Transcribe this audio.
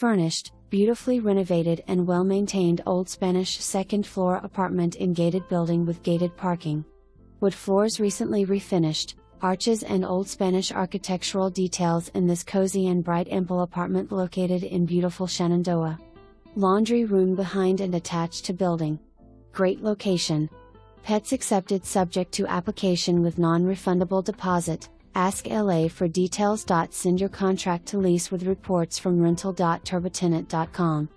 Furnished, beautifully renovated and well-maintained old Spanish second-floor apartment in gated building with gated parking. Wood floors recently refinished, arches and old Spanish architectural details in this cozy and bright ample apartment located in beautiful Shenandoah. Laundry room behind and attached to building. Great location. Pets accepted subject to application with non-refundable deposit. Ask LA for details. Send your contract to lease with reports from rental.turbotenant.com.